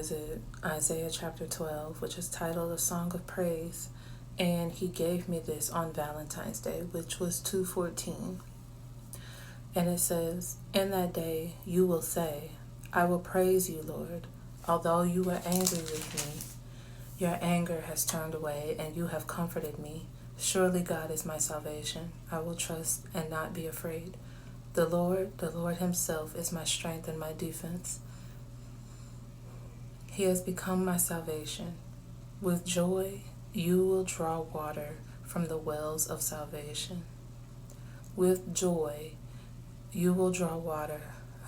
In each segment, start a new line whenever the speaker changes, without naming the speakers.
visit Isaiah chapter 12, which is titled A Song of Praise. And he gave me this on Valentine's Day, which was 2:14. And it says, "In that day you will say, I will praise you, Lord. Although you were angry with me, your anger has turned away and you have comforted me. Surely God is my salvation. I will trust and not be afraid. The Lord himself is my strength and my defense. He has become my salvation. With joy you will draw water from the wells of salvation. With joy you will draw water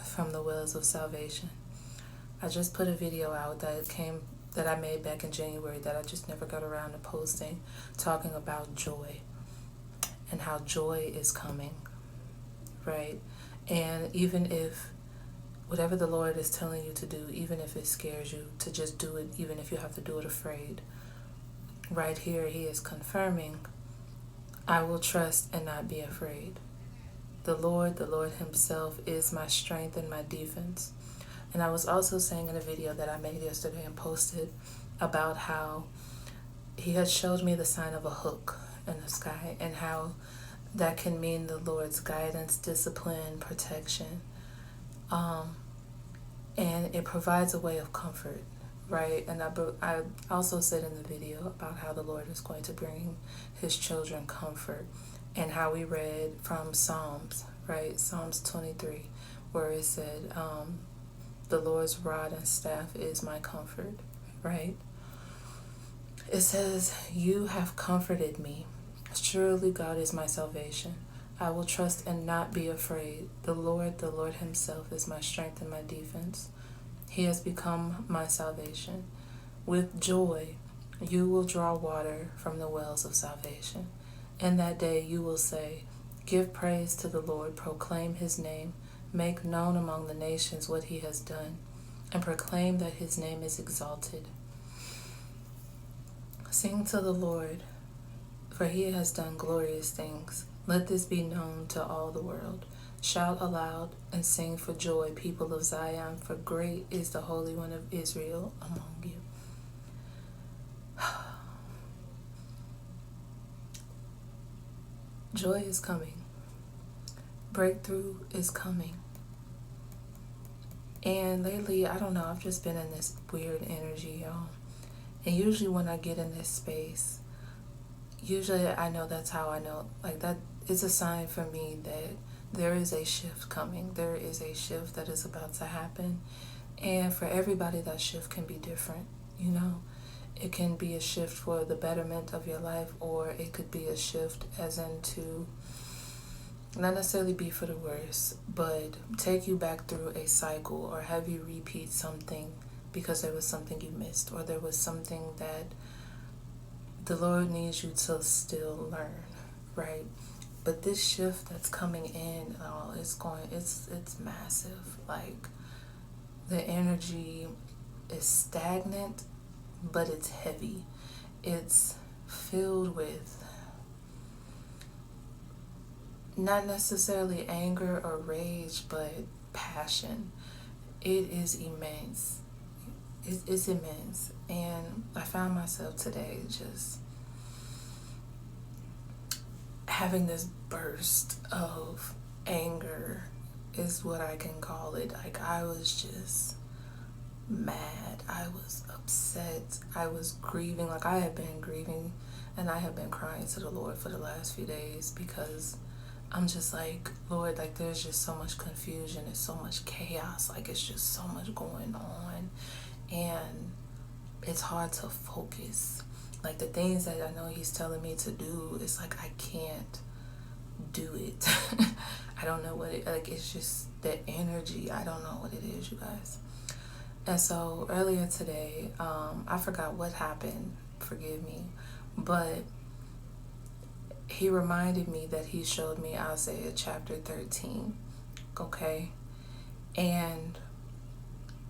from the wells of salvation." I just put a video out that I made back in January that I just never got around to posting, talking about joy and how joy is coming, right? And even if whatever the Lord is telling you to do, even if it scares you, to just do it, even if you have to do it afraid, right here he is confirming, I will trust and not be afraid. The Lord himself is my strength and my defense. And I was also saying in a video that I made yesterday and posted about how he had showed me the sign of a hook in the sky and how that can mean the Lord's guidance, discipline, protection. And it provides a way of comfort, right? And I also said in the video about how the Lord is going to bring his children comfort, and how we read from Psalms, right? Psalms 23, where it said, the Lord's rod and staff is my comfort, right? It says, you have comforted me. Surely God is my salvation. I will trust and not be afraid. The Lord himself is my strength and my defense. He has become my salvation. With joy, you will draw water from the wells of salvation. In that day you will say, give praise to the Lord, proclaim his name, make known among the nations what he has done, and proclaim that his name is exalted. Sing to the Lord, for he has done glorious things. Let this be known to all the world. Shout aloud and sing for joy, people of Zion, for great is the Holy One of Israel among you. Joy is coming. Breakthrough is coming. And lately, I don't know, I've just been in this weird energy, y'all. And usually when I get in this space, usually I know that's how I know, like that is a sign for me that there is a shift coming. There is a shift that is about to happen. And for everybody, that shift can be different, you know. It can be a shift for the betterment of your life, or it could be a shift as into not necessarily be for the worse, but take you back through a cycle, or have you repeat something because there was something you missed, or there was something that the Lord needs you to still learn, right? But this shift that's coming in, it's massive. Like, the energy is stagnant, but it's heavy. It's filled with not necessarily anger or rage, but passion. It is immense. It's immense. And I found myself today just having this burst of anger, is what I can call it. Like, I was just mad. I was upset. I was grieving. Like, I have been grieving and I have been crying to the Lord for the last few days, because I'm just like, Lord, like, there's just so much confusion. There's so much chaos. Like, it's just so much going on. And it's hard to focus. Like, the things that I know he's telling me to do, it's like I can't do it. I don't know what it, like, it's just the energy. I don't know what it is, you guys. And so earlier today, I forgot what happened, forgive me, but he reminded me that he showed me Isaiah chapter 13, okay? And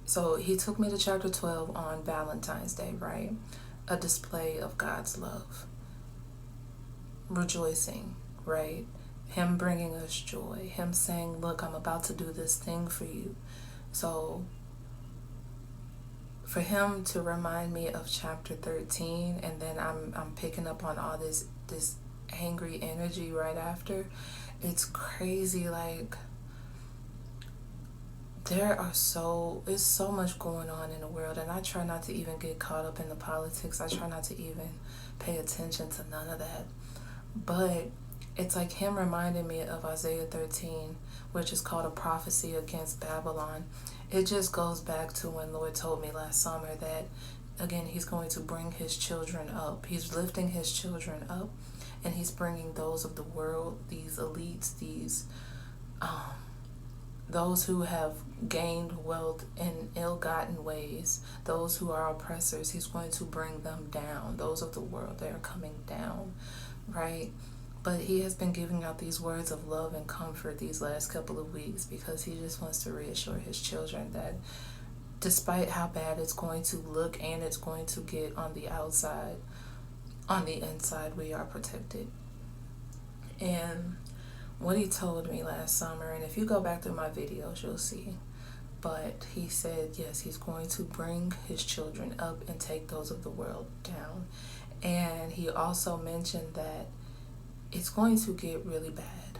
so he took me to chapter 12 on Valentine's Day, right? A display of God's love, rejoicing, right? Him bringing us joy, him saying, look, I'm about to do this thing for you. So for him to remind me of chapter 13, and then I'm picking up on all this angry energy right after. It's crazy. Like, it's so much going on in the world, and I try not to even get caught up in the politics. I try not to even pay attention to none of that. But it's like him reminding me of Isaiah 13, which is called a prophecy against Babylon. It just goes back to when Lord told me last summer that, again, he's going to bring his children up. He's lifting his children up, and he's bringing those of the world, these elites, those who have gained wealth in ill-gotten ways, those who are oppressors, he's going to bring them down. Those of the world, they are coming down, right? But he has been giving out these words of love and comfort these last couple of weeks, because he just wants to reassure his children that despite how bad it's going to look and it's going to get on the outside, on the inside, we are protected. And what he told me last summer, and if you go back through my videos, you'll see, but he said, yes, he's going to bring his children up and take those of the world down. And he also mentioned that it's going to get really bad.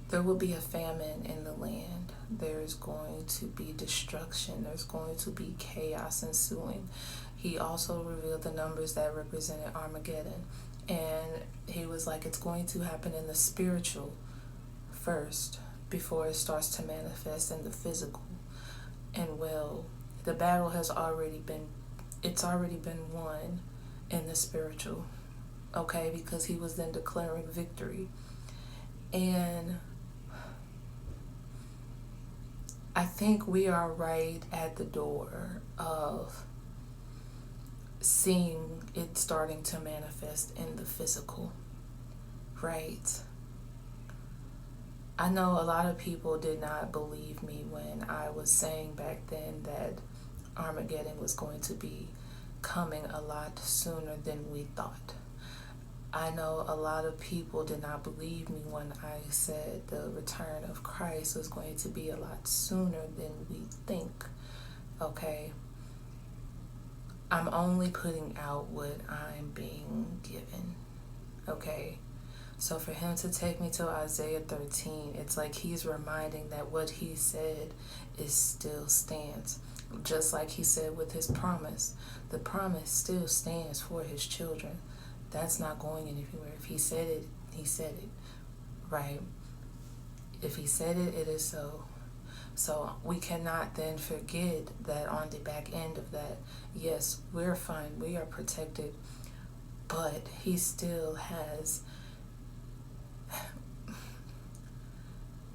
There will be a famine in the land. There's going to be destruction. There's going to be chaos ensuing. He also revealed the numbers that represented Armageddon. And he was like, it's going to happen in the spiritual first before it starts to manifest in the physical. And well, the battle it's already been won in the spiritual, okay? Because he was then declaring victory. And I think we are right at the door of seeing it starting to manifest in the physical, right? I know a lot of people did not believe me when I was saying back then that Armageddon was going to be coming a lot sooner than we thought. I know a lot of people did not believe me when I said the return of Christ was going to be a lot sooner than we think, okay? I'm only putting out what I'm being given, okay? So for him to take me to Isaiah 13, it's like he's reminding that what he said still stands. Just like he said with his promise. The promise still stands for his children. That's not going anywhere. If he said it, he said it, right? If he said it, it is so. So we cannot then forget that on the back end of that, yes, we're fine, we are protected, but he still has,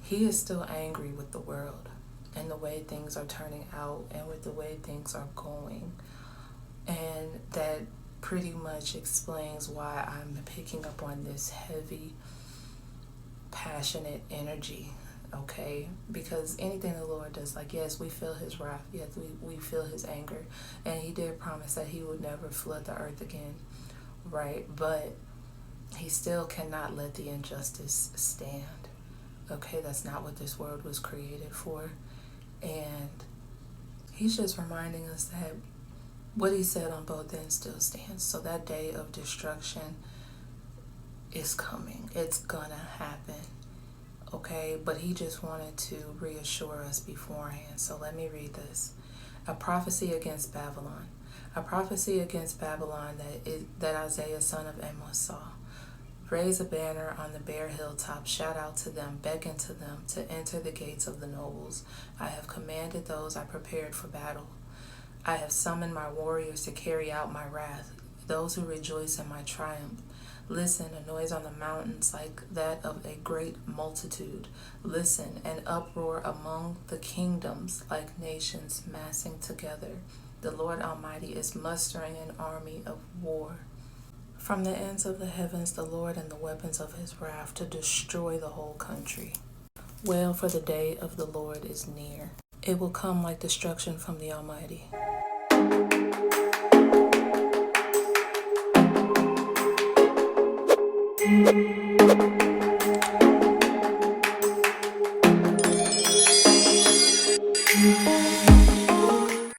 he is still angry with the world and the way things are turning out and with the way things are going. And that pretty much explains why I'm picking up on this heavy, passionate energy. Okay, because anything the Lord does, like, yes, we feel his wrath, yes, we feel his anger, and he did promise that he would never flood the earth again, right? But he still cannot let the injustice stand. Okay, that's not what this world was created for. And he's just reminding us that what he said on both ends still stands. So that day of destruction is coming. It's gonna happen. Okay, but he just wanted to reassure us beforehand. So let me read this. A prophecy against Babylon. A prophecy against Babylon that Isaiah, son of Amos, saw. Raise a banner on the bare hilltop. Shout out to them. Beckon to them to enter the gates of the nobles. I have commanded those I prepared for battle. I have summoned my warriors to carry out my wrath, those who rejoice in my triumph. Listen, a noise on the mountains like that of a great multitude. Listen, an uproar among the kingdoms like nations massing together. The Lord Almighty is mustering an army of war. From the ends of the heavens, the Lord and the weapons of his wrath to destroy the whole country. Wail, for the day of the Lord is near. It will come like destruction from the Almighty.